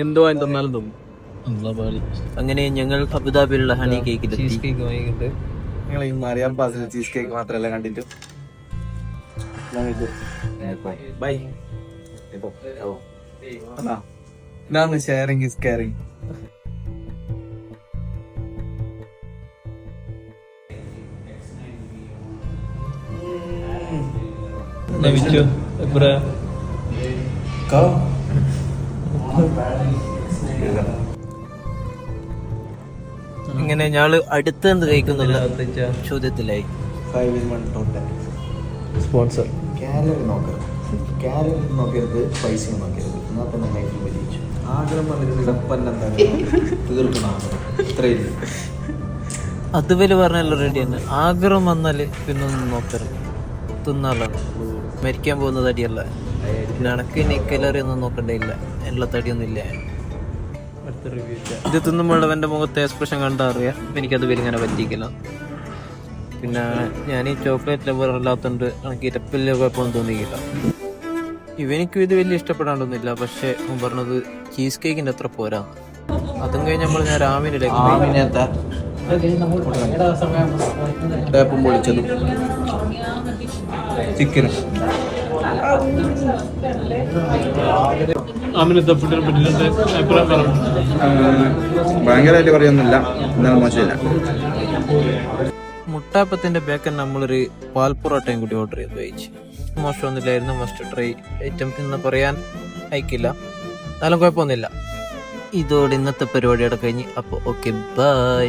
എന്തോ തന്നാലും തോന്നും. അങ്ങനെ ഞങ്ങൾ അബുദാബിയിലുള്ള ഹണി കേക്ക് നിങ്ങൾ ഈ മറിയാം പാസിൽ ചീസ് കേക്ക് മാത്രമല്ല കണ്ടിട്ട് ബൈ. ഇതാണ് ഷെയറിംഗ് ഇസ് കെയറിംഗ്. ഇങ്ങനെ ഞങ്ങള് അടുത്തെന്ത് കഴിക്കുന്നില്ല ചോദ്യത്തിലായി. സ്പോൺസർ കാലറി നോക്കരുത്, പൈസ നോക്കരുത്. എന്നാൽ തന്നെ ലൈഫിൽ വിജയിച്ചു. ആഗ്രഹം വന്നിട്ട് തീർക്കണം ആഗ്രഹം. ഇത്രയില്ല. അതുവരെ പറഞ്ഞല്ലോ റെഡി തന്നെ. ആഗ്രഹം വന്നാല് പിന്നെ ഒന്നും നോക്കരുത്, തിന്നാലാണ്. മരിക്കാൻ പോകുന്ന തടിയല്ല. പിന്നെ എനക്ക് ഇനി കലറി ഒന്നും നോക്കണ്ടേയില്ല, എല്ലാ തടിയൊന്നും ഇല്ല. ഇത് തിന്നുമ്പോൾ എൻ്റെ മുഖത്തെ എക്സ്പ്രഷൻ കണ്ടാൽ അറിയാം എനിക്കത് വലിങ്ങനെ പറ്റിക്കില്ല. പിന്നെ ഞാൻ ഈ ചോക്ലേറ്റ് ലവർ അല്ലാത്തതുകൊണ്ട് എനിക്ക് ഇരപ്പില്ല കുഴപ്പമൊന്നും തോന്നിയില്ല. ഇവനിക്കും ഇത് വലിയ ഇഷ്ടപ്പെടാണ്ടൊന്നുമില്ല. പക്ഷെ പറഞ്ഞത് ചീസ് കേക്കിൻ്റെ അത്ര പോരാ. അതും കഴിഞ്ഞ് ഞാൻ രാമിനിലേക്ക് ടേപ്പും പൊളിച്ചതും ചിക്കനും ഭയങ്കരമായിട്ട് പറയൊന്നുമില്ല, എന്നാലും മോശമില്ല. മുട്ടാപ്പത്തിന്റെ ബേക്കൻ നമ്മളൊരു പാൽ പൊറോട്ടയും കൂടി ഓർഡർ ചെയ്ത് കഴിച്ചു. മോശമൊന്നുമില്ലായിരുന്നു. മസ്റ്റ് ട്രൈ ഐറ്റം എന്ന് പറയാൻ അയക്കില്ല, എന്നാലും കുഴപ്പമൊന്നുമില്ല. ഇതോടെ ഇന്നത്തെ പരിപാടിയുടെ കഴിഞ്ഞ്. അപ്പോൾ ഓക്കെ, ബൈ.